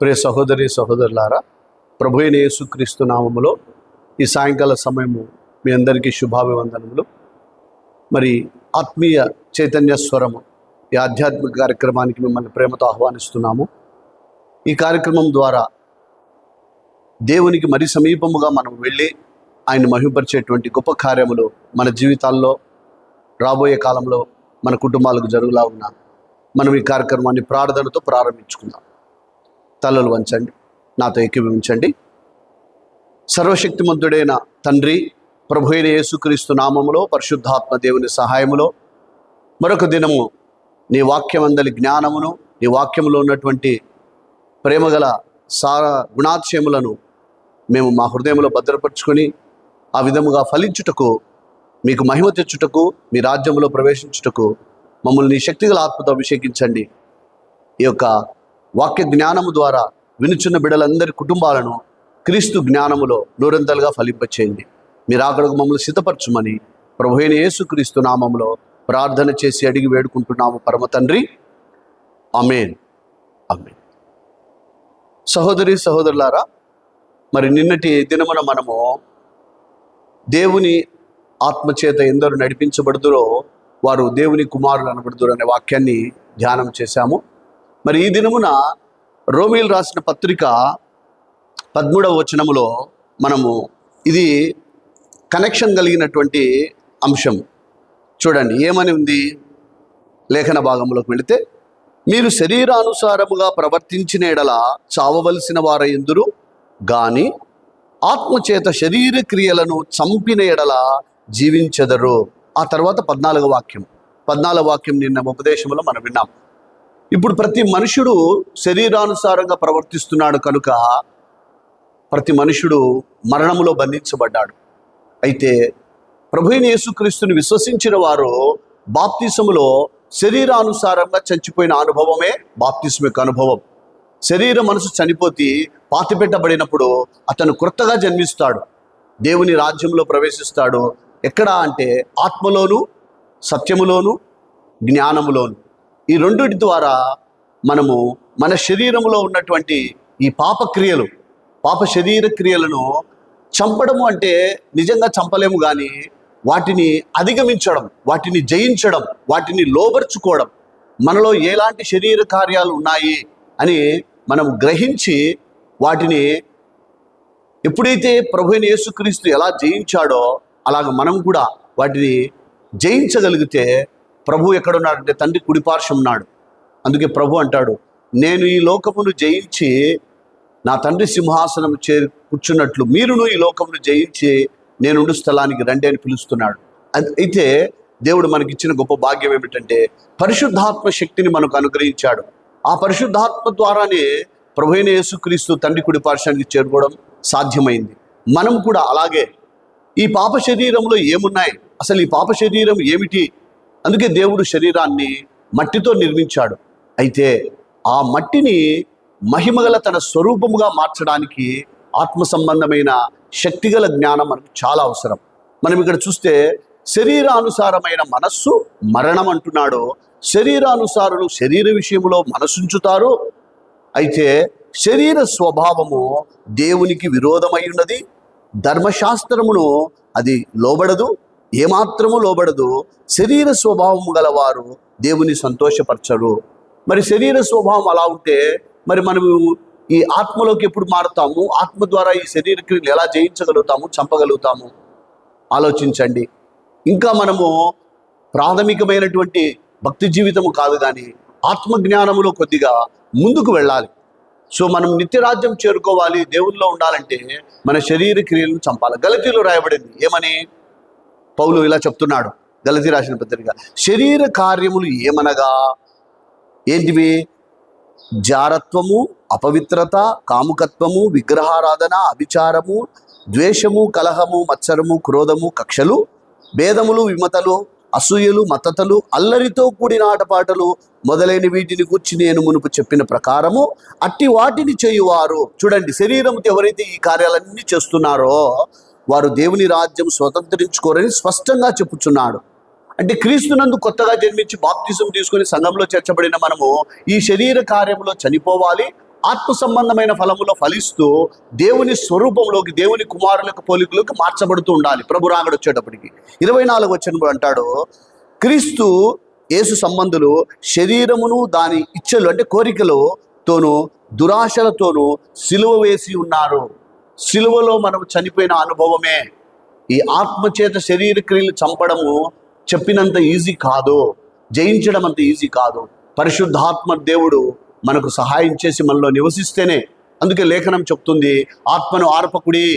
ప్రియ సహోదరి సహోదరులారా, ప్రభు అయిన యేసుక్రీస్తు నామములో ఈ సాయంకాల సమయము మీ అందరికీ శుభాభివందనములు. మరి ఆత్మీయ చైతన్య స్వరము ఈ ఆధ్యాత్మిక కార్యక్రమానికి మిమ్మల్ని ప్రేమతో ఆహ్వానిస్తున్నాము. ఈ కార్యక్రమం ద్వారా దేవునికి మరి సమీపముగా మనం వెళ్ళి ఆయన మహిమపరిచేటువంటి గొప్ప కార్యములు మన జీవితాల్లో రాబోయే కాలంలో మన కుటుంబాలకు జరుగులాగున్నా మనం ఈ కార్యక్రమాన్ని ప్రార్థనతో ప్రారంభించుకుందాం. తలలు వంచండి, నాతో ఏకీభవించండి. సర్వశక్తిమంతుడైన తండ్రి, ప్రభు అయిన యేసుక్రీస్తు నామములో, పరిశుద్ధాత్మ దేవుని సహాయములో మరొక దినము నీ వాక్యమందలి జ్ఞానమును, నీ వాక్యములో ఉన్నటువంటి ప్రేమగల సార గుణాతిశయములను మేము మా హృదయంలో భద్రపరుచుకొని ఆ విధముగా ఫలించుటకు, మీకు మహిమ తెచ్చుటకు, మీ రాజ్యంలో ప్రవేశించుటకు మమ్మల్ని నీ శక్తిగల ఆత్మతో అభిషేకించండి. ఈ యొక్క వాక్య జ్ఞానము ద్వారా వినుచున్న బిడ్డలందరి కుటుంబాలను క్రీస్తు జ్ఞానములో నూరంతలుగా ఫలింపచేయండి. మీరు అక్కడికి మమ్మల్ని సిద్ధపరచుమని ప్రభు అయిన యేసుక్రీస్తు నామములో ప్రార్థన చేసి అడిగి వేడుకుంటున్నాము పరమ తండ్రి. ఆమేన్, ఆమేన్. సహోదరి సహోదరులారా, మరి నిన్నటి దినమున మనము దేవుని ఆత్మచేత ఎందరు నడిపించబడుదురో వారు దేవుని కుమారులు అనబడుదురు అనే వాక్యాన్ని ధ్యానం చేశాము. మరి ఈ దినమున రోమీలు రాసిన పత్రిక 13వ వచనములో మనము ఇది కనెక్షన్ కలిగినటువంటి అంశం. చూడండి ఏమని ఉంది. లేఖన భాగంలోకి వెళితే, మీరు శరీరానుసారముగా ప్రవర్తించిన ఎడల చావవలసిన వారయందురు గాని ఆత్మచేత శరీర క్రియలను చంపిన ఎడల జీవించెదరు. ఆ తర్వాత 14వ వాక్యం నిన్న ఉపదేశంలో మనం విన్నాం. ఇప్పుడు ప్రతి మనుషుడు శరీరానుసారంగా ప్రవర్తిస్తున్నాడు కనుక ప్రతి మనుషుడు మరణములో బంధించబడ్డాడు. అయితే ప్రభువైన యేసుక్రీస్తుని విశ్వసించిన వారు బాప్తిసములో శరీరానుసారంగా చచ్చిపోయిన అనుభవమే బాప్తిసం యొక్క అనుభవం. శరీర మనసు చనిపోతే పాతిపెట్టబడినప్పుడు అతను క్రొత్తగా జన్మిస్తాడు, దేవుని రాజ్యంలో ప్రవేశిస్తాడు. ఎక్కడ అంటే ఆత్మలోను, సత్యములోను, జ్ఞానములోను. ఈ రెండిటి ద్వారా మనము మన శరీరంలో ఉన్నటువంటి ఈ పాప శరీర క్రియలను చంపడము అంటే నిజంగా చంపలేము, కానీ వాటిని అధిగమించడం, వాటిని జయించడం, వాటిని లోబర్చుకోవడం, మనలో ఎలాంటి శరీర కార్యాలు ఉన్నాయి అని మనం గ్రహించి వాటిని ఎప్పుడైతే ప్రభువైన యేసుక్రీస్తు ఎలా జయించాడో అలాగ మనం కూడా వాటిని జయించగలిగితే, ప్రభు ఎక్కడున్నాడంటే తండ్రి కుడిపార్శ్వం ఉన్నాడు. అందుకే ప్రభు అంటాడు, నేను ఈ లోకమును జయించి నా తండ్రి సింహాసనం కూర్చున్నట్లు మీరును ఈ లోకమును జయించి నేనుండు స్థలానికి రండి అని పిలుస్తున్నాడు. అయితే దేవుడు మనకిచ్చిన గొప్ప భాగ్యం ఏమిటంటే పరిశుద్ధాత్మ శక్తిని మనకు అనుగ్రహించాడు. ఆ పరిశుద్ధాత్మ ద్వారానే ప్రభు అయిన యేసుక్రీస్తు తండ్రి కుడిపార్శ్వానికి చేరుకోవడం సాధ్యమైంది. మనం కూడా అలాగే ఈ పాప శరీరంలో ఏమున్నాయి, అసలు ఈ పాప శరీరం ఏమిటి? అందుకే దేవుడు శరీరాన్ని మట్టితో నిర్మించాడు. అయితే ఆ మట్టిని మహిమగల తన స్వరూపముగా మార్చడానికి ఆత్మ సంబంధమైన శక్తిగల జ్ఞానం మనకు చాలా అవసరం. మనం ఇక్కడ చూస్తే శరీరానుసారమైన మనస్సు మరణం అంటున్నాడు. శరీరానుసారులు శరీర విషయంలో మనసుంచుతారు. అయితే శరీర స్వభావము దేవునికి విరోధమై ఉన్నది. ధర్మశాస్త్రమును అది లోబడదు, ఏమాత్రము లోబడదు. శరీర స్వభావము గలవారు దేవుని సంతోషపరచరు. మరి శరీర స్వభావం అలా ఉంటే మరి మనము ఈ ఆత్మలోకి ఎప్పుడు మారుతాము? ఆత్మ ద్వారా ఈ శరీర క్రియలు ఎలా జయించగలుగుతాము, చంపగలుగుతాము? ఆలోచించండి. ఇంకా మనము ప్రాథమికమైనటువంటి భక్తి జీవితము కాదు, కానీ ఆత్మజ్ఞానములో కొద్దిగా ముందుకు వెళ్ళాలి. సో మనం నిత్యరాజ్యం చేరుకోవాలి, దేవుల్లో ఉండాలంటే మన శరీర క్రియలను చంపాలి. గలతీలో రాయబడింది ఏమని? పౌలు ఇలా చెప్తున్నాడు, గలతీ రాసిన పత్రిక, శరీర కార్యములు ఏమనగా ఏంటివి? జారత్వము, అపవిత్రత, కాముకత్వము, విగ్రహారాధన, అభిచారము, ద్వేషము, కలహము, మత్సరము, క్రోధము, కక్షలు, భేదములు, విమతలు, అసూయలు, మత్తతలు, అల్లరితో కూడిన ఆటపాటలు మొదలైన వీటిని గూర్చి నేను మునుపు చెప్పిన ప్రకారము అట్టి వాటిని చేయువారు. చూడండి, శరీరంతో ఎవరైతే ఈ కార్యాలన్నీ చేస్తున్నారో వారు దేవుని రాజ్యం స్వతంత్రించుకోరని స్పష్టంగా చెప్పుచున్నాడు. అంటే క్రీస్తునందు కొత్తగా జన్మించి బాప్తిజం తీసుకొని సంఘంలో చేర్చబడిన మనము ఈ శరీర కార్యంలో చనిపోవాలి, ఆత్మ సంబంధమైన ఫలములో ఫలిస్తూ దేవుని స్వరూపంలోకి, దేవుని కుమారులకు పోలికలోకి మార్చబడుతూ ఉండాలి. ప్రభు రాకడ వచ్చేటప్పటికి 24 వచనంలో అంటాడు, క్రీస్తు యేసు సంబంధులు శరీరమును దాని ఇచ్చలు అంటే కోరికలతోనూ దురాశలతోనూ సిలువ వేసి ఉన్నారు. సిలువలో మనం చనిపోయిన అనుభవమే. ఈ ఆత్మచేత శరీర క్రియలు చంపడము చెప్పినంత ఈజీ కాదు, జయించడం అంత ఈజీ కాదు. పరిశుద్ధాత్మ దేవుడు మనకు సహాయం చేసి మనలో నివసిస్తేనే. అందుకే లేఖనం చెప్తుంది, ఆత్మను ఆర్పకుడి,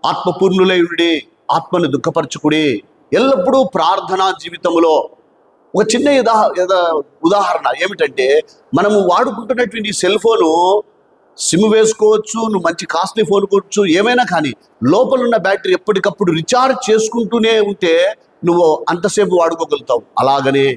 ఆత్మపూర్ణులై ఉండి ఆత్మను దుఃఖపరచుకుడి. ఎల్లప్పుడూ ప్రార్థనా జీవితంలో ఒక చిన్న ఉదాహరణ ఏమిటంటే, మనము వాడుకుంటున్నటువంటి సెల్ ఫోను సిమ్ వేసుకోవచ్చు, నువ్వు మంచి కాస్ట్లీ ఫోన్ కొనవచ్చు, ఏమైనా కానీ లోపల ఉన్న బ్యాటరీ ఎప్పటికప్పుడు రీఛార్జ్ చేసుకుంటూనే ఉంటే నువ్వు అంతసేపు వాడుకోగలుగుతావు. అలాగనే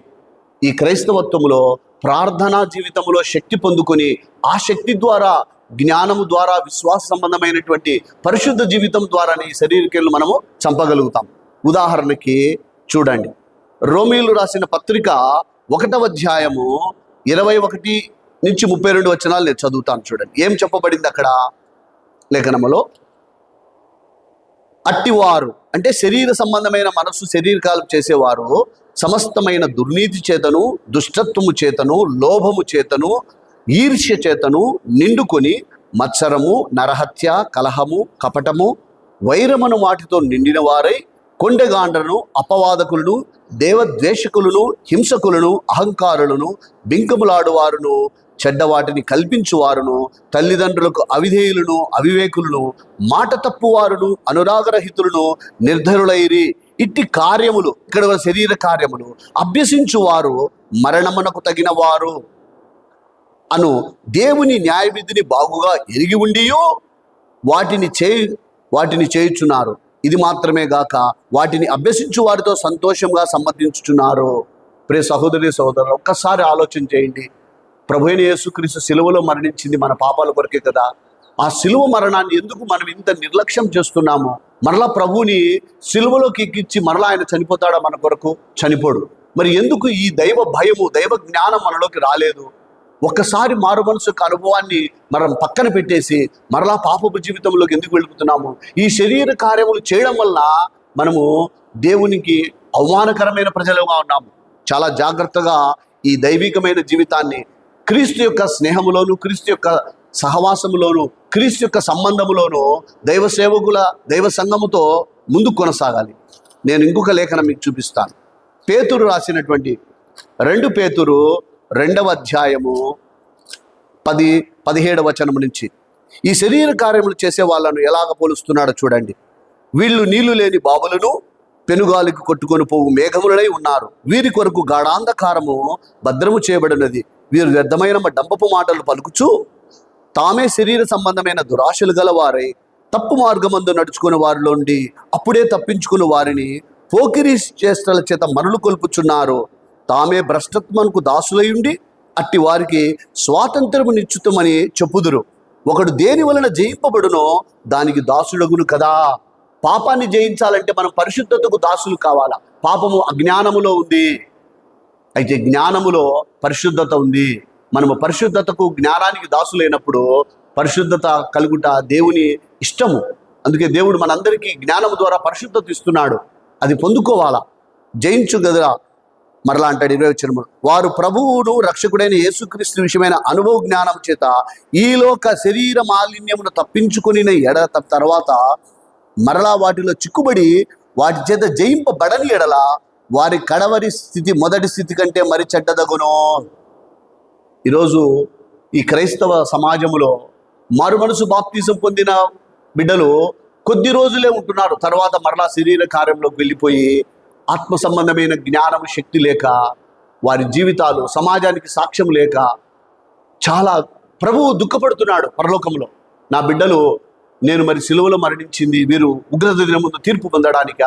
ఈ క్రైస్తవత్వంలో ప్రార్థనా జీవితంలో శక్తి పొందుకొని ఆ శక్తి ద్వారా, జ్ఞానము ద్వారా, విశ్వాస సంబంధమైనటువంటి పరిశుద్ధ జీవితం ద్వారానే ఈ శరీరక్రియలు మనము చంపగలుగుతాం. ఉదాహరణకి చూడండి, రోమీయులు రాసిన పత్రిక 1వ అధ్యాయము 21 నుంచి 32 వచనాలు నేను చదువుతాను. చూడండి ఏం చెప్పబడింది అక్కడ లేఖనములో. అట్టివారు అంటే శరీర సంబంధమైన మనస్సు శరీరకాలం చేసేవారు సమస్తమైన దుర్నీతి చేతను, దుష్టత్వము చేతను, లోభము చేతను, ఈర్ష్య చేతను నిండుకొని మత్సరము, నరహత్య, కలహము, కపటము, వైరమును వాటితో నిండిన వారై కొండెగాండ్రను, అపవాదకులను, దేవద్వేషకులను, హింసకులను, అహంకారులను, బింకములాడువారును, చెడ్డవాటిని కల్పించువారును, తల్లిదండ్రులకు అవిధేయులను, అవివేకులను, మాట తప్పువారును, అనురాగరహితులను, నిర్ధరులైరి. ఇట్టి కార్యములు, ఇక్కడ శరీర కార్యములు అభ్యసించువారు మరణమునకు తగిన వారు అను దేవుని న్యాయవిధిని బాగుగా ఎరిగి ఉండియో వాటిని చేయుచున్నారు. ఇది మాత్రమే గాక వాటిని అభ్యసించు వారితో సంతోషంగా సమ్మతించుచున్నారు. ప్రియ సహోదరి సహోదరులు, ఒక్కసారి ఆలోచన చేయండి. ప్రభువైన యేసుక్రీస్తు సిలువలో మరణించింది మన పాపాల కొరకే కదా. ఆ సిలువ మరణాన్ని ఎందుకు మనం ఇంత నిర్లక్ష్యం చేస్తున్నాము? మరలా ప్రభువుని సిలువలోకి ఎక్కించి మరలా ఆయన చనిపోతాడా మన కొరకు? చనిపోడు. మరి ఎందుకు ఈ దైవ భయము, దైవ జ్ఞానం మనలోకి రాలేదు? ఒక్కసారి మారు మనసు అనుభవాన్ని మనం పక్కన పెట్టేసి మరలా పాపపు జీవితంలోకి ఎందుకు వెళ్ళిపోతున్నాము? ఈ శరీర కార్యములు చేయడం వల్ల మనము దేవునికి అవమానకరమైన ప్రజలుగా ఉన్నాము. చాలా జాగ్రత్తగా ఈ దైవికమైన జీవితాన్ని క్రీస్తు యొక్క స్నేహములోను, క్రీస్తు యొక్క సహవాసములోను, క్రీస్తు యొక్క సంబంధములోను, దైవ సేవకుల దైవ సంఘముతో ముందుకు కొనసాగాలి. నేను ఇంకొక లేఖనం మీకు చూపిస్తాను. పేతురు రాసినటువంటి 2 పేతురు 2వ అధ్యాయము 17వ వచనం నుంచి ఈ శరీర కార్యములు చేసే వాళ్ళను ఎలాగ పోలుస్తున్నాడో చూడండి. వీళ్ళు నీళ్లు లేని బావులను, పెనుగాలికి కొట్టుకొని పోవు మేఘములై ఉన్నారు. వీరి కొరకు గాఢాంధకారము భద్రము చేయబడినది. వీరు వ్యర్థమైన డంబపు మాటలు పలుకుచు తామే శరీర సంబంధమైన దురాశలు గల వారై తప్పు మార్గమందు నడుచుకుని వారిలోండి అప్పుడే తప్పించుకుని వారిని పోకిరి చేష్టల చేత మనులు కొల్పుచున్నారు. తామే భ్రష్టత్వమునకు దాసులయుండి అట్టి వారికి స్వాతంత్రము నిశ్చితమని చెప్పుదురు. ఒకడు దేని వలన జయింపబడునో దానికి దాసుడగును కదా. పాపాన్ని జయించాలంటే మనం పరిశుద్ధతకు దాసులు కావాలా. పాపము అజ్ఞానములో ఉంది, అయితే జ్ఞానములో పరిశుద్ధత ఉంది. మనము పరిశుద్ధతకు, జ్ఞానానికి దాసులైనప్పుడు పరిశుద్ధత కలుగుట దేవుని ఇష్టము. అందుకే దేవుడు మనందరికీ జ్ఞానము ద్వారా పరిశుద్ధత ఇస్తున్నాడు. అది పొందుకోవాలా. జయించు గదరా. మరలా అంటాడు 20వ వచనము, వారు ప్రభువును రక్షకుడైన యేసుక్రీస్తు విషయమైన అనుభవ జ్ఞానం చేత ఈలోక శరీర మాలిన్యమును తప్పించుకుని తర్వాత మరలా వాటిలో చిక్కుబడి వాటి చేత జయింపబడని ఎడల వారి కడవరి స్థితి మొదటి స్థితి కంటే మరి చెడ్డదగును. ఈరోజు ఈ క్రైస్తవ సమాజంలో మారు మనసు బాప్తిజం పొందిన బిడ్డలు కొద్ది రోజులే ఉంటున్నారు. తర్వాత మరలా శరీర కార్యంలోకి వెళ్ళిపోయి ఆత్మ సంబంధమైన జ్ఞానం, శక్తి లేక వారి జీవితాలు సమాజానికి సాక్ష్యం లేక చాలా ప్రభువు దుఃఖపడుతున్నాడు పరలోకంలో. నా బిడ్డలు నేను మరి సిలువలో మరణించింది వీరు ఉగ్రత దినం ముందు తీర్పు పొందడానిక?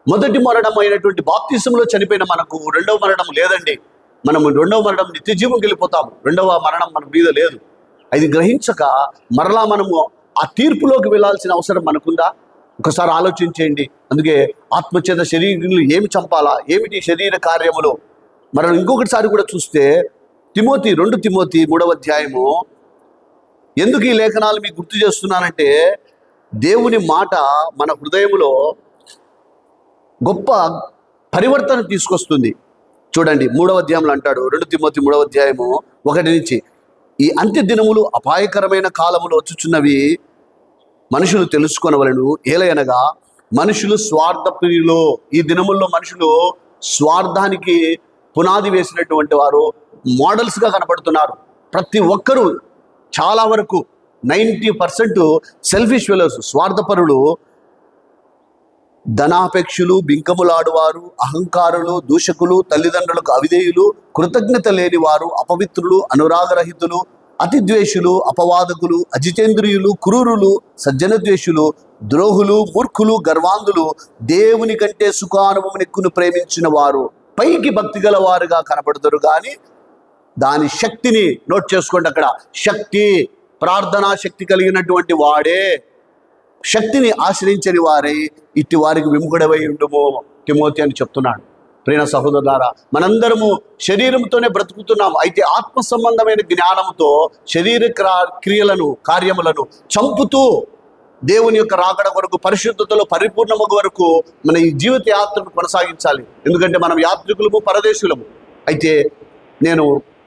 మొదటి మరణం అయినటువంటి బాప్తిజంలో చనిపోయిన మనకు రెండవ మరణం లేదండి. మనము రెండవ మరణం నిత్య జీవంకి వెళ్ళిపోతాము. రెండవ మరణం మన మీద లేదు. అది గ్రహించక మరలా మనము ఆ తీర్పులోకి వెళ్ళాల్సిన అవసరం మనకుందా? ఒకసారి ఆలోచించేయండి. అందుకే ఆత్మచేత శరీరంలో ఏమి చంపాలా, ఏమిటి శరీర కార్యములు? మనం ఇంకొకటిసారి కూడా చూస్తే 2 తిమోతి 3వ అధ్యాయము ఎందుకు ఈ లేఖనాలు మీకు గుర్తు చేస్తున్నానంటే, దేవుని మాట మన హృదయంలో గొప్ప పరివర్తన తీసుకొస్తుంది. చూడండి 3వ అధ్యాయంలో అంటాడు, 2 తిమోతి 3వ అధ్యాయము 1 నుంచి, ఈ అంత్య దినములు అపాయకరమైన కాలములు వచ్చుచున్నవి మనుషులు తెలుసుకొనవలెను. ఏలయనగా మనుషులు స్వార్థప్రియులు. ఈ దినముల్లో మనుషులు స్వార్థానికి పునాది వేసినటువంటి వారు మోడల్స్గా కనబడుతున్నారు. ప్రతి ఒక్కరూ చాలా వరకు 90% సెల్ఫిష్ ఫెలోస్, స్వార్థపరులు, ధనాపేక్షులు, బింకములాడువారు, అహంకారులు, దూషకులు, తల్లిదండ్రులకు అవిధేయులు, కృతజ్ఞత లేని వారు, అపవిత్రులు, అనురాగరహితులు, అతిద్వేషులు, అపవాదకులు, అజితేంద్రియులు, క్రూరులు, సజ్జనద్వేషులు, ద్రోహులు, మూర్ఖులు, గర్వాంధులు, దేవుని కంటే సుఖానుభవం ఎక్కువను ప్రేమించిన వారు పైకి భక్తి గల వారుగా కనబడతారు, కానీ దాని శక్తిని నోట్ చేసుకోండి. అక్కడ శక్తి, ప్రార్థనా శక్తి కలిగినటువంటి వాడే శక్తిని ఆశ్రయించని వారై ఇట్టి వారికి విముఖుడవై ఉండుము తిమోతి అని చెప్తున్నాడు. ప్రియ సహోదరులారా, మనందరము శరీరంతోనే బ్రతుకుతున్నాము. అయితే ఆత్మ సంబంధమైన జ్ఞానంతో శరీర క్రియలను, కార్యములను చంపుతూ దేవుని యొక్క రాకడ కొరకు, పరిశుద్ధతలో పరిపూర్ణమగు వరకు మన ఈ జీవిత యాత్రను కొనసాగించాలి. ఎందుకంటే మనం యాత్రికులము, పరదేశులము. అయితే నేను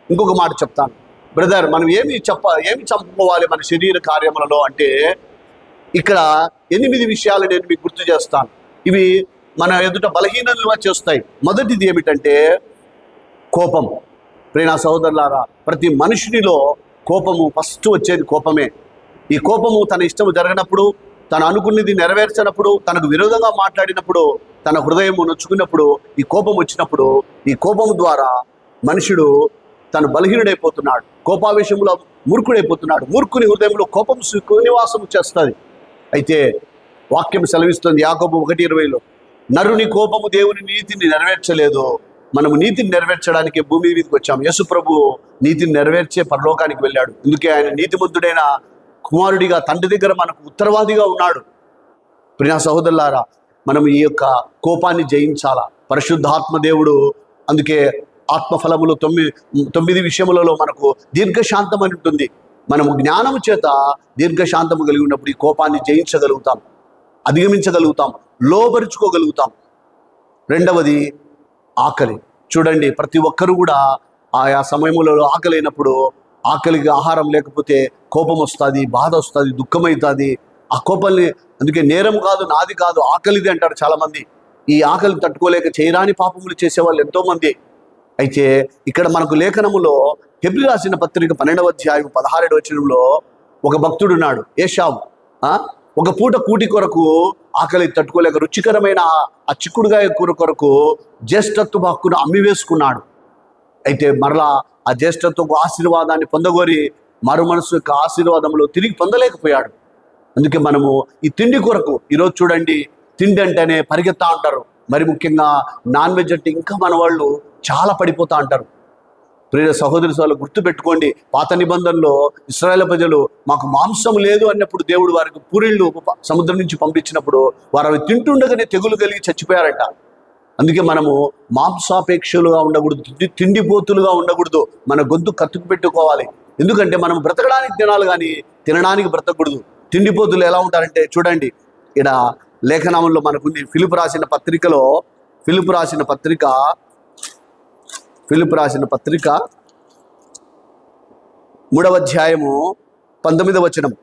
ఇంకొక మాట చెప్తాను బ్రదర్, మనం ఏమి చంపుకోవాలి మన శరీర కార్యములలో అంటే, ఇక్కడ 8 విషయాలు నేను మీకు గుర్తు చేస్తాను. ఇవి మన ఎదుట బలహీనలుగా చేస్తాయి. మొదటిది ఏమిటంటే కోపం. ప్రియ సహోదరులారా, ప్రతి మనుషునిలో కోపము, ఫస్ట్ వచ్చేది కోపమే. ఈ కోపము తన ఇష్టము జరగనప్పుడు, తను అనుకున్నది నెరవేర్చినప్పుడు, తనకు విరోధంగా మాట్లాడినప్పుడు, తన హృదయము నొచ్చుకున్నప్పుడు, ఈ కోపం వచ్చినప్పుడు, ఈ కోపం ద్వారా మనుషుడు తను బలహీనుడైపోతున్నాడు, కోపావేశంలో మూర్ఖుడైపోతున్నాడు. మూర్ఖుని హృదయంలో కోపం నివాసం చేస్తుంది. అయితే వాక్యం సెలవిస్తుంది యాకోబు 1:20, నరుని కోపము దేవుని నీతిని నెరవేర్చలేదు. మనము నీతిని నెరవేర్చడానికి భూమి మీదకి వచ్చాము. యేసు ప్రభు నీతిని నెరవేర్చే పరలోకానికి వెళ్ళాడు. అందుకే ఆయన నీతిమంతుడైన కుమారుడిగా తండ్రి దగ్గర మనకు ఉత్తరవాదిగా ఉన్నాడు. ప్రియ సహోదరులారా, మనం ఈ యొక్క కోపాన్ని జయించాలా. పరిశుద్ధాత్మ దేవుడు అందుకే ఆత్మఫలములు 9 విషయములలో మనకు దీర్ఘశాంతం అని ఉంటుంది. మనము జ్ఞానము చేత దీర్ఘశాంతము కలిగి ఉన్నప్పుడు ఈ కోపాన్ని జయించగలుగుతాం, అధిగమించగలుగుతాం, లోబరుచుకోగలుగుతాం. రెండవది ఆకలి. చూడండి, ప్రతి ఒక్కరు కూడా ఆయా సమయములలో ఆకలి అయినప్పుడు, ఆకలికి ఆహారం లేకపోతే కోపం వస్తుంది, బాధ వస్తుంది, దుఃఖమవుతుంది. ఆ కోపాన్ని, అందుకే నేరం కాదు, నాది కాదు, ఆకలిది అంటారు చాలామంది. ఈ ఆకలి తట్టుకోలేక చేయరాని పాపములు చేసేవాళ్ళు ఎంతోమంది. అయితే ఇక్కడ మనకు లేఖనములో హెబ్రీ రాసిన పత్రిక 12వ అధ్యాయం 16వ వచనంలో ఒక భక్తుడు ఉన్నాడు, ఏషావు. ఒక పూట కూటి కొరకు ఆకలి తట్టుకోలేక రుచికరమైన ఆ చిక్కుడుగాయ కూర కొరకు జ్యేష్ఠత్వ హక్కును అమ్మివేసుకున్నాడు. అయితే మరలా ఆ జ్యేష్ఠత్వపు ఆశీర్వాదాన్ని పొందగోరి మరు మనసు యొక్క ఆశీర్వాదంలో తిరిగి పొందలేకపోయాడు. అందుకే మనము ఈ తిండి కొరకు, ఈరోజు చూడండి, తిండి అంటేనే పరిగెత్తా అంటారు. మరి ముఖ్యంగా నాన్ వెజ్ అంటే ఇంకా మన వాళ్ళు చాలా పడిపోతూ అంటారు. ప్రియ సహోదరి సోదరులు, గుర్తుపెట్టుకోండి, పాత నిబంధనలో ఇశ్రాయేలు ప్రజలు మాకు మాంసం లేదు అన్నప్పుడు దేవుడు వారికి పూరిళ్ళు సముద్రం నుంచి పంపించినప్పుడు వారు అవి తింటుండగానే తెగులు కలిగి చచ్చిపోయారంట. అందుకే మనము మాంసాపేక్షలుగా ఉండకూడదు, తిండిపోతులుగా ఉండకూడదు. మన గొంతు కత్తుకు పెట్టుకోవాలి. ఎందుకంటే మనం బ్రతకడానికి తినాలి, కానీ తినడానికి బ్రతకూడదు. తిండిపోతులు ఎలా ఉంటారంటే చూడండి, ఇక్కడ లేఖనామంలో మనకుంది. ఫిలిప్పు రాసిన పత్రిక 3వ అధ్యాయము 19వ వచనం,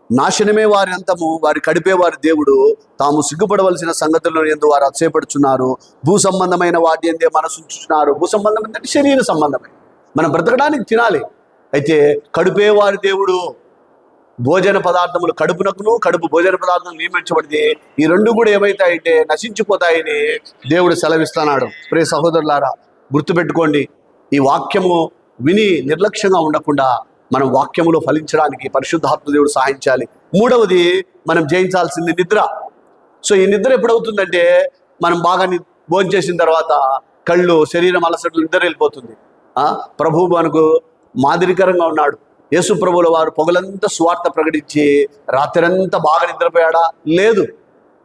నాశనమే వారి అంతము, వారి కడిపే వారి దేవుడు, తాము సిగ్గుపడవలసిన సంగతులను యందు వారు అతిశయపడుచున్నారు, భూ సంబంధమైన వాటి యందే మనసు ఉంచుచున్నారు. భూ సంబంధం అంటే శరీర సంబంధమే, మనం బ్రతకడానికి తినాలి. అయితే కడుపే వారి దేవుడు, భోజన పదార్థములు కడుపునకును, కడుపు భోజన పదార్థములు నియమించబడితే ఈ రెండు కూడా ఏమవుతాయంటే నశించిపోతాయని దేవుడు సెలవిస్తున్నాడు. ప్రియ సహోదరులారా, గుర్తుపెట్టుకోండి, ఈ వాక్యము విని నిర్లక్ష్యంగా ఉండకుండా మనం వాక్యములో ఫలించడానికి పరిశుద్ధాత్మ దేవుడు సహాయించాలి. మూడవది, మనం జయించాల్సింది నిద్ర. సో ఈ నిద్ర ఎప్పుడవుతుందంటే మనం బాగా భోజనం చేసిన తర్వాత కళ్ళు, శరీరం అలసటలు, నిద్ర వెళ్ళిపోతుంది. ప్రభువు మనకు మాదిరికరంగా ఉన్నాడు. యేసు ప్రభువుల వారు పొగలంతా సువార్త ప్రకటించి రాత్రంతా బాగా నిద్రపోయాడా? లేదు,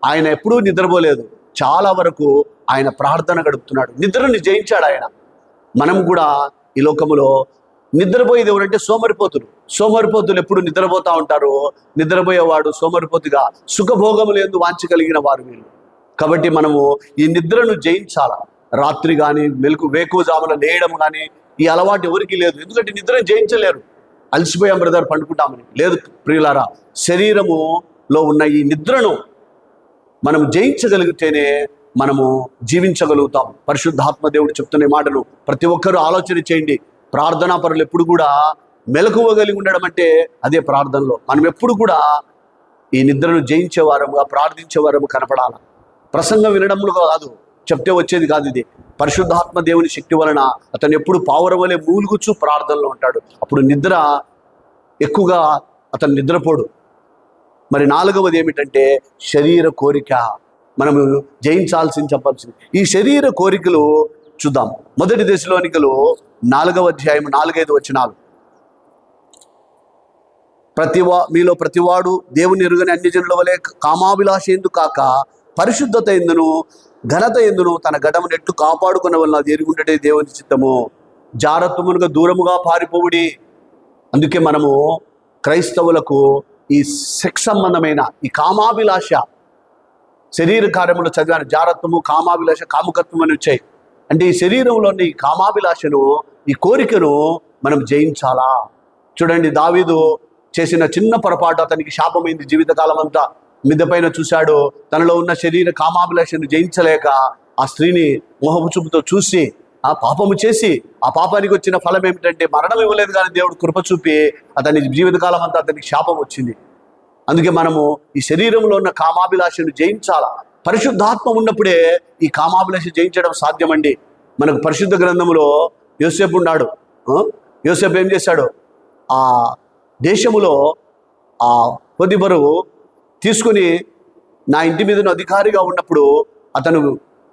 ఆయన ఎప్పుడూ నిద్రపోలేదు. చాలా వరకు ఆయన ప్రార్థన గడుపుతున్నాడు, నిద్రని జయించాడు ఆయన. మనం కూడా ఈ లోకములో నిద్రపోయేది ఎవరంటే సోమరిపోతులు. సోమరిపోతులు ఎప్పుడు నిద్రపోతూ ఉంటారు. నిద్రపోయేవాడు సోమరిపోతుగా సుఖభోగములు యందు వాంఛ కలిగిన వారు వీళ్ళు. కాబట్టి మనము ఈ నిద్రను జయించాల. రాత్రి కానీ వేకువజామున లేయడం కానీ ఈ అలవాటు ఎవరికి లేదు. ఎందుకంటే నిద్రను జయించలేరు. అలసిపోయాం బ్రదర్ పండుకుంటామని లేదు ప్రియులారా. శరీరములో ఉన్న ఈ నిద్రను మనం జయించగలిగితేనే మనము జీవించగలుగుతాం. పరిశుద్ధాత్మ దేవుడు చెప్తున్న మాటలు ప్రతి ఒక్కరూ ఆలోచన చేయండి. ప్రార్థనా పరులు ఎప్పుడు కూడా మెలకువగలిగి ఉండడం అంటే అదే ప్రార్థనలో. మనం ఎప్పుడు కూడా ఈ నిద్రను జయించేవారముగా ప్రార్థించేవారము కనపడాలి. ప్రసంగం వినడంలో కాదు, చెప్తే వచ్చేది కాదు. ఇది పరిశుద్ధాత్మ దేవుని శక్తి వలన అతను ఎప్పుడు పావురం వలె మూలుగుచు ప్రార్థనలో ఉంటాడు. అప్పుడు నిద్ర ఎక్కువగా అతను నిద్రపోడు. మరి నాలుగవది ఏమిటంటే శరీర కోరిక. మనము జయించాల్సింది చెప్పాల్సింది ఈ శరీర కోరికలు చూద్దాం. 1 దశలోనికలు 4వ అధ్యాయం 4-5 వచనాలు. మీలో ప్రతివాడు దేవుని ఎరుగని అన్యజనుల వలె కామాభిలాష ఎందు కాక పరిశుద్ధత ఎందును ఘనత ఎందును తన గడమును ఎట్టు కాపాడుకున్న వలన అది ఎరుగుండటే దేవుని చిత్తము. జారత్వమునుగా దూరముగా పారిపోవుడి. అందుకే మనము క్రైస్తవులకు ఈ సెక్స్ సంబంధమైన ఈ కామాభిలాష శరీర కార్యములు చదివాను. జారత్వము, కామాభిలాష, కాముకత్వం అని వచ్చాయి. అంటే ఈ శరీరంలోని ఈ కామాభిలాషను, ఈ కోరికను మనం జయించాలా. చూడండి, దావీదు చేసిన చిన్న పొరపాటు అతనికి శాపమైంది. జీవితకాలం అంతా మిద్దె పైన చూశాడు. తనలో ఉన్న శరీర కామాభిలాషను జయించలేక ఆ స్త్రీని మోహపు చూపుతో చూసి ఆ పాపము చేసి ఆ పాపానికి వచ్చిన ఫలం ఏమిటంటే మరణం ఇవ్వలేదు, కానీ దేవుడు కృప చూపి అతని జీవితకాలం అంతా అతనికి శాపం వచ్చింది. అందుకే మనము ఈ శరీరంలో ఉన్న కామాభిలాషను జయించాల. పరిశుద్ధాత్మ ఉన్నప్పుడే ఈ కామాభిలాష జయించడం సాధ్యమండి. మనకు పరిశుద్ధ గ్రంథంలో యోసేపు ఉన్నాడు. యోసేపు ఏం చేశాడు? ఆ దేశములో ఆ పొదిబరు తీసుకుని నా ఇంటి మీద అధికారిగా ఉన్నప్పుడు అతను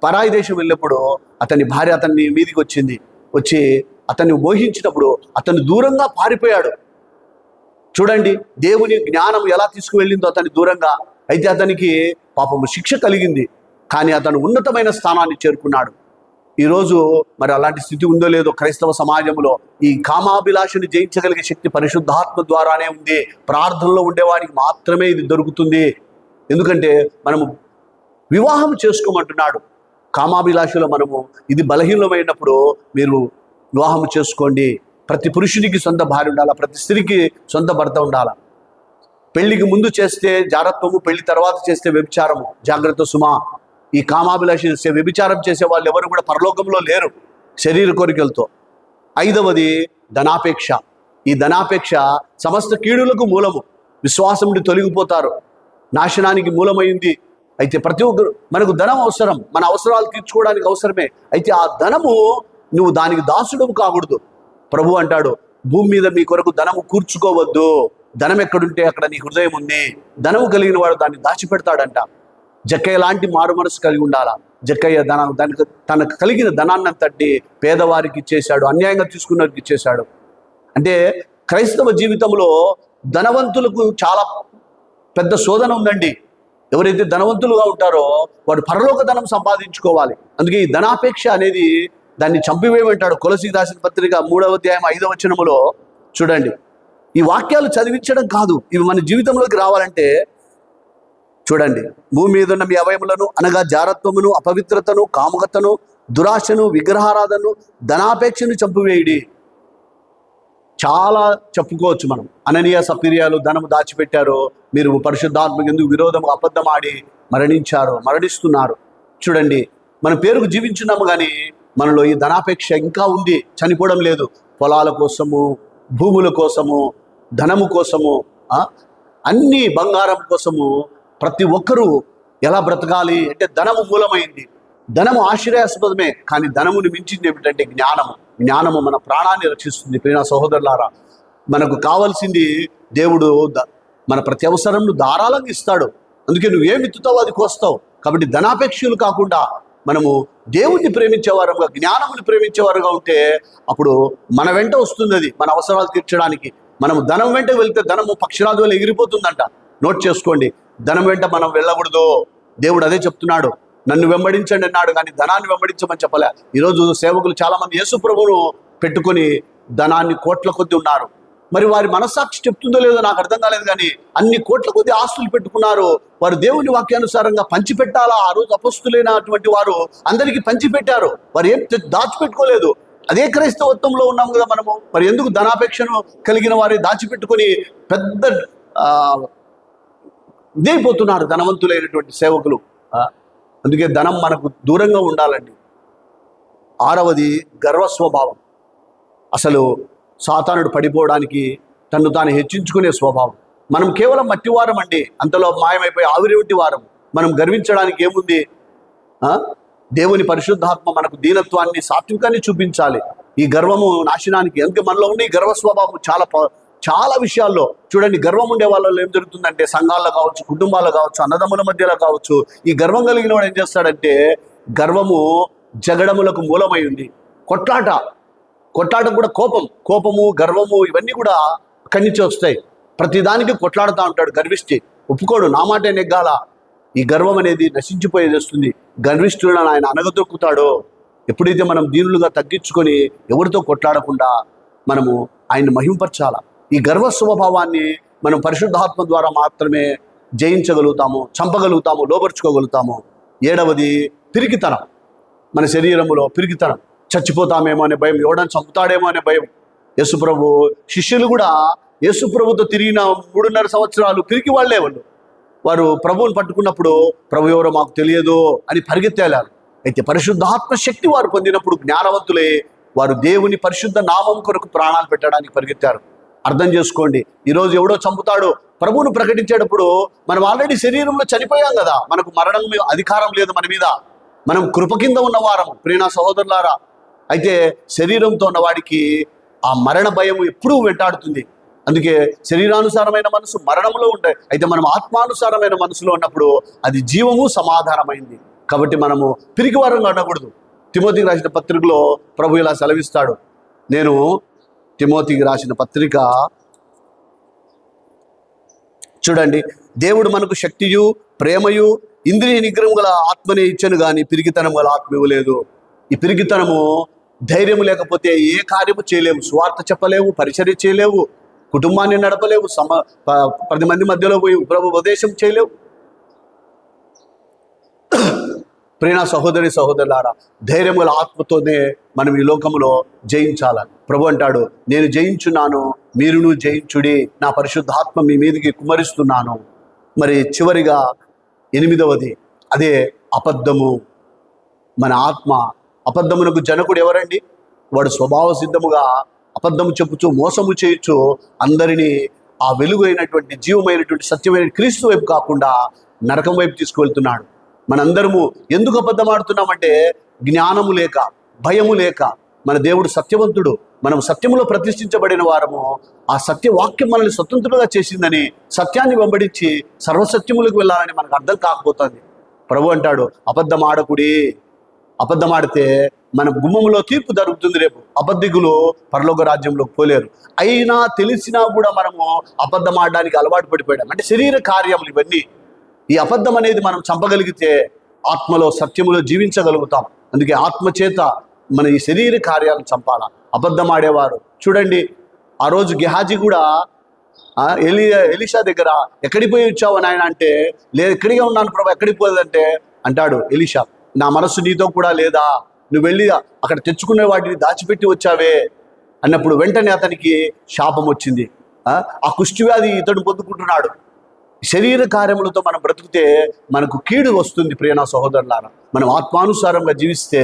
పరాయి దేశం వెళ్ళినప్పుడు అతని భార్య అతన్ని మీదికి వచ్చి అతన్ని మోహించినప్పుడు అతను దూరంగా పారిపోయాడు. చూడండి, దేవుని జ్ఞానం ఎలా తీసుకువెళ్ళిందో అతని దూరంగా. అయితే అతనికి పాపము శిక్ష కలిగింది, కానీ అతను ఉన్నతమైన స్థానాన్ని చేరుకున్నాడు. ఈరోజు మరి అలాంటి స్థితి ఉందో లేదో క్రైస్తవ సమాజంలో ఈ కామాభిలాషను జయించగలిగే శక్తి పరిశుద్ధాత్మ ద్వారానే ఉంది. ప్రార్థనలో ఉండేవాడికి మాత్రమే ఇది దొరుకుతుంది. ఎందుకంటే మనము వివాహం చేసుకోమంటున్నాడు. కామాభిలాషలో మనము ఇది బలహీనమైనప్పుడు మీరు వివాహం చేసుకోండి. ప్రతి పురుషునికి సొంత భార్య ఉండాలా, ప్రతి స్త్రీకి సొంత భర్త ఉండాలా. పెళ్లికి ముందు చేస్తే జారత్వము, పెళ్లి తర్వాత చేస్తే వ్యభిచారము. జాగ్రత్త సుమా. ఈ కామాభిలాష వ్యభిచారం చేసే వాళ్ళు ఎవరు కూడా పరలోకంలో లేరు శరీర కోరికలతో. 5వది ధనాపేక్ష. ఈ ధనాపేక్ష సమస్త కీడులకు మూలము. విశ్వాసం నుండి తొలగిపోతారు, నాశనానికి మూలమైంది. అయితే ప్రతి ఒక్కరు మనకు ధనం అవసరం, మన అవసరాలు తీర్చుకోవడానికి అవసరమే. అయితే ఆ ధనము నువ్వు దానికి దాసుడు కాకూడదు. ప్రభు అంటాడు, భూమి మీద మీ కొరకు ధనము కూర్చుకోవద్దు. ధనం ఎక్కడుంటే అక్కడ నీ హృదయం ఉంది. ధనము కలిగిన వాడు దాన్ని దాచిపెడతాడంట. జక్కయ్య లాంటి మారు మనసు కలిగి ఉండాలా. జక్కయ్య తనకు కలిగిన ధనాన్ని తట్టి పేదవారికి ఇచ్చేశాడు, అన్యాయంగా తీసుకున్నవారికి ఇచ్చేశాడు. అంటే క్రైస్తవ జీవితంలో ధనవంతులకు చాలా పెద్ద శోధన ఉందండి. ఎవరైతే ధనవంతులుగా ఉంటారో వాడు పరలోక ధనం సంపాదించుకోవాలి. అందుకే ఈ ధనాపేక్ష అనేది దాన్ని చంపివేయమంటాడు. కొలసీకి రాసిన పత్రిక 3వ అధ్యాయం 5వ వచనములో చూడండి. ఈ వాక్యాలు చదివించడం కాదు, ఇవి మన జీవితంలోకి రావాలంటే చూడండి. భూమి మీద ఉన్న మీ అవయములను అనగా జారత్వమును, అపవిత్రతను, కాముకతను, దురాశను, విగ్రహారాధనను, ధనాపేక్షను చంపివేయుడి. చాలా చెప్పుకోవచ్చు మనం. అననీయ సఫీరియాలు ధనము దాచిపెట్టారు. మీరు పరిశుద్ధాత్మకు ఎందుకు విరోధము అబద్ధమాడి మరణిస్తున్నారు. చూడండి, మన పేరుకు జీవించున్నాము, కానీ మనలో ఈ ధనాపేక్ష ఇంకా ఉంది, చనిపోవడం లేదు. పొలాల కోసము, భూముల కోసము, ధనము కోసము, అన్ని బంగారం కోసము ప్రతి ఒక్కరూ ఎలా బ్రతకాలి అంటే ధనము మూలమైంది. ధనము ఆశ్రయాస్పదమే, కానీ ధనముని మించింది ఏమిటంటే జ్ఞానము. జ్ఞానము మన ప్రాణాన్ని రక్షిస్తుంది. ప్రియ సహోదరులారా, మనకు కావాల్సింది దేవుడు మన ప్రతి అవసరంను ధారాళంగా ఇస్తాడు. అందుకే నువ్వేం విత్తుతావో అది కోస్తావు. కాబట్టి ధనాపేక్షలు కాకుండా మనము దేవుణ్ణి ప్రేమించేవారుగా, జ్ఞానముని ప్రేమించేవారుగా ఉంటే అప్పుడు మన వెంట వస్తుంది అది మన అవసరాలు తీర్చడానికి. మనము ధనం వెంట వెళ్తే ధనము పక్షిరాజు వల్ల ఎగిరిపోతుందంట. నోట్ చేసుకోండి, ధనం వెంట మనం వెళ్ళకూడదు. దేవుడు అదే చెప్తున్నాడు, నన్ను వెంబడించండి అన్నాడు, కానీ ధనాన్ని వెంబడించమని చెప్పలే. ఈరోజు సేవకులు చాలామంది యేసు ప్రభువును పెట్టుకొని ధనాన్ని కోట్ల కొద్ది ఉన్నారు. మరి వారి మనస్సాక్షి చెప్తుందో లేదో నాకు అర్థం కాలేదు, కానీ అన్ని కోట్ల కొద్ది ఆస్తులు పెట్టుకున్నారు. వారు దేవుని వాక్యానుసారంగా పంచిపెట్టాలా. ఆ రోజు అపొస్తలులైనటువంటి వారు అందరికీ పంచిపెట్టారు. వారు ఏం దాచిపెట్టుకోలేదు. అదే క్రైస్తవత్వంలో ఉన్నాం కదా మనము. మరి ఎందుకు ధనాపేక్షను కలిగిన వారి దాచిపెట్టుకొని పెద్ద ఇదైపోతున్నారు ధనవంతులైనటువంటి సేవకులు. అందుకే ధనం మనకు దూరంగా ఉండాలండి. 6వది గర్వస్వభావం. అసలు సాతానుడు పడిపోవడానికి తను తాను హెచ్చించుకునే స్వభావం. మనం కేవలం మట్టివారం అండి, అంతలో మాయమైపోయి ఆవిరి వంటి వారం. మనం గర్వించడానికి ఏముంది? దేవుని పరిశుద్ధాత్మ మనకు దీనత్వాన్ని, సాత్వికాన్ని చూపించాలి. ఈ గర్వము నాశనానికి. ఎందుకంటే మనలో ఉండే ఈ గర్వ స్వభావం చాలా విషయాల్లో చూడండి. గర్వం ఉండే వాళ్ళలో ఏం జరుగుతుందంటే, సంఘాల్లో కావచ్చు, కుటుంబాల్లో కావచ్చు, అన్నదమ్ముల మధ్యలో కావచ్చు, ఈ గర్వం కలిగిన వాడు ఏం చేస్తాడంటే, గర్వము జగడములకు మూలమై ఉంది. కొట్లాట కూడా కోపము, గర్వము ఇవన్నీ కూడా అక్కడి నుంచి వస్తాయి. ప్రతిదానికి కొట్లాడుతూ ఉంటాడు గర్విష్టి. ఒప్పుకోడు, నా మాటే నెగ్గాల. ఈ గర్వం అనేది నశించిపోయేది వస్తుంది. గర్విష్ఠులను ఆయన అనగదొక్కుతాడో. ఎప్పుడైతే మనం దీనులుగా తగ్గించుకొని ఎవరితో కొట్లాడకుండా మనము ఆయన్ని మహింపరచాల. ఈ గర్వ స్వభావాన్ని మనం పరిశుద్ధాత్మ ద్వారా మాత్రమే జయించగలుగుతాము, చంపగలుగుతాము, లోపరుచుకోగలుగుతాము. 7వది పిరికితనం. మన శరీరంలో పిరికితనం. చచ్చిపోతామేమో అనే భయం, ఎవడని చంపుతాడేమో అనే భయం. యేసుప్రభు శిష్యులు కూడా యేసుప్రభుతో తిరిగిన 3.5 సంవత్సరాలు పిరికి వాళ్ళే వాళ్ళు. వారు ప్రభువుని పట్టుకున్నప్పుడు ప్రభు ఎవరో మాకు తెలియదు అని పరిగెత్తేలారు. అయితే పరిశుద్ధాత్మ శక్తి వారు పొందినప్పుడు జ్ఞానవంతులే వారు దేవుని పరిశుద్ధ నామం కొరకు ప్రాణాలు పెట్టడానికి పరిగెత్తారు. అర్థం చేసుకోండి, ఈరోజు ఎవడో చంపుతాడు ప్రభువును ప్రకటించేటప్పుడు మనం ఆల్రెడీ శరీరంలో చనిపోయాం కదా. మనకు మరణం అధికారం లేదు మన మీద. మనం కృప కింద ఉన్నవారము ప్రియనా సహోదరులారా. అయితే శరీరంతో ఉన్నవాడికి ఆ మరణ భయం ఎప్పుడూ వెంటాడుతుంది. అందుకే శరీరానుసారమైన మనసు మరణంలో ఉంటాయి. అయితే మనం ఆత్మానుసారమైన మనసులో ఉన్నప్పుడు అది జీవము, సమాధానమైంది. కాబట్టి మనము పిరికివారంగా ఉండకూడదు. తిమోతికి రాసిన పత్రికలో ప్రభు ఇలా సెలవిస్తాడు. నేను తిమోతికి రాసిన పత్రిక చూడండి. దేవుడు మనకు శక్తియు, ప్రేమయు, ఇంద్రియ నిగ్రహం గల ఆత్మనే ఇచ్చను కానీ పిరికితనం గల ఆత్మ ఇవ్వలేదు. ఈ పిరికితనము, ధైర్యం లేకపోతే ఏ కార్యము చేయలేవు. స్వార్థ చెప్పలేవు, పరిచర్య చేయలేవు, కుటుంబాన్ని నడపలేవు, 10 మంది మధ్యలో పోయి ప్రభు ఉపదేశం చేయలేవు. ప్రియనా సహోదరి సహోదరులారా, ధైర్యం గల ఆత్మతోనే మనం ఈ లోకంలో జయించాలని ప్రభు అంటాడు. నేను జయించున్నాను, మీరును జయించుడి, నా పరిశుద్ధాత్మ మీ మీదకి కుమ్మరిస్తున్నాను. మరి చివరిగా 8వది అదే అబద్ధము. మన ఆత్మ అబద్ధమునకు జనకుడు ఎవరండి? వాడు స్వభావ సిద్ధముగా అబద్ధము చెప్పుచు, మోసము చేయొచ్చు అందరినీ ఆ వెలుగు అయినటువంటి, జీవమైనటువంటి, సత్యమైన క్రీస్తు వైపు కాకుండా నరకం వైపు తీసుకువెళ్తున్నాడు. మనందరము ఎందుకు అబద్ధం ఆడుతున్నామంటే జ్ఞానము లేక, భయము లేక. మన దేవుడు సత్యవంతుడు, మనం సత్యములో ప్రతిష్ఠించబడిన వారము. ఆ సత్యవాక్యం మనల్ని స్వతంత్రులుగా చేసిందని సత్యాన్ని వెంబడించి సర్వసత్యములకు వెళ్ళాలని మనకు అర్థం కాకపోతుంది. ప్రభు అంటాడు, అబద్ధం ఆడకుడి. అబద్ధం ఆడితే మన గుమ్మములో తీర్పు జరుగుతుంది. రేపు అబద్ధికులు పరలోక రాజ్యంలోకి పోలేరు. అయినా తెలిసినా కూడా మనము అబద్ధం ఆడడానికి అలవాటు పడిపోయాం. అంటే శరీర కార్యములు ఇవన్నీ. ఈ అబద్ధం అనేది మనం చంపగలిగితే ఆత్మలో, సత్యములో జీవించగలుగుతాం. అందుకే ఆత్మచేత మన ఈ శరీర కార్యాలను చంపాల. అబద్ధం ఆడేవారు చూడండి. ఆ రోజు గెహాజీ కూడా ఎలీషా దగ్గర ఎక్కడికి పోయి వచ్చావు నాయన అంటే, లేదు ఎక్కడిగా ఉన్నాను ప్రభు. ఎక్కడికి పోలేదంటే అంటాడు ఎలీషా, నా మనస్సు నీతో కూడా లేదా, నువ్వు వెళ్ళి అక్కడ తెచ్చుకునే వాటిని దాచిపెట్టి వచ్చావే అన్నప్పుడు వెంటనే అతనికి శాపం వచ్చింది. ఆ కుష్ఠవ్యాధి ఇతడు పొందుకుంటున్నాడు. శరీర కార్యములతో మనం బ్రతికితే మనకు కీడు వస్తుంది. ప్రియనా సహోదరులారా, మనం ఆత్మానుసారంగా జీవిస్తే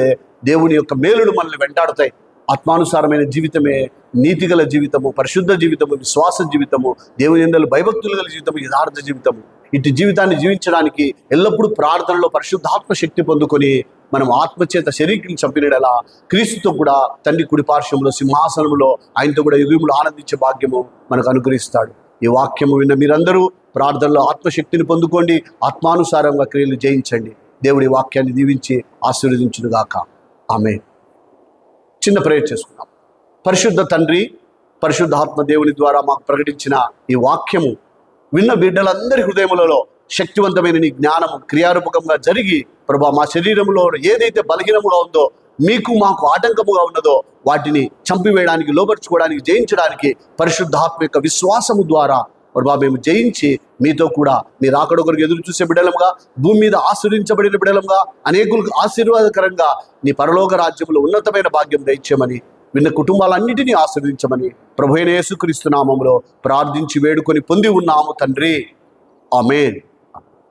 దేవుని యొక్క మేలులు మనల్ని వెంటాడుతాయి. ఆత్మానుసారమైన జీవితమే నీతిగల జీవితము, పరిశుద్ధ జీవితము, విశ్వాస జీవితము, దేవుని యందు భయభక్తులు గల జీవితము, యథార్థ జీవితము. ఇటు జీవితాన్ని జీవించడానికి ఎల్లప్పుడూ ప్రార్థనలో పరిశుద్ధాత్మ శక్తి పొందుకొని మనం ఆత్మచేత శరీరాన్ని చంపినలా క్రీస్తుతో కూడా తండ్రి కుడి పార్శ్వంలో సింహాసనంలో ఆయనతో కూడా యుగములు ఆనందించే భాగ్యము మనకు అనుగ్రహిస్తాడు. ఈ వాక్యము విన్న మీరందరూ ప్రార్థనలో ఆత్మశక్తిని పొందుకోండి, ఆత్మానుసారంగా క్రియలు జయించండి. దేవుడి వాక్యాన్ని దీవించి ఆశీర్వదించునుగాక. ఆమేన్. చిన్న ప్రేయర్ చేసుకున్నాం. పరిశుద్ధ తండ్రి, పరిశుద్ధాత్మ దేవుని ద్వారా మాకు ప్రకటించిన ఈ వాక్యము విన్న బిడ్డలందరి హృదయములలో శక్తివంతమైన నీ జ్ఞానము క్రియారూపకంగా జరిగి ప్రభా మా శరీరంలో ఏదైతే బలహీనముగా ఉందో మీకు మాకు ఆటంకముగా ఉన్నదో వాటిని చంపివేయడానికి, లోపరుచుకోవడానికి, జయించడానికి పరిశుద్ధాత్మ యొక్క విశ్వాసము ద్వారా ప్రభా మేము జయించి మీతో కూడా మీ రాకడ కొరకు ఎదురు చూసే బిడ్డలముగా, భూమి మీద ఆశీర్వదించబడిన బిడ్డలముగా, అనేకులకు ఆశీర్వాదకరంగా నీ పరలోక రాజ్యంలో ఉన్నతమైన భాగ్యం దయచేయమని, విన్న కుటుంబాలన్నిటినీ ఆశీర్వదించమని ప్రభువైన యేసుక్రీస్తు నామములో ప్రార్థించి వేడుకొని పొంది ఉన్నాము తండ్రి. ఆమేన్.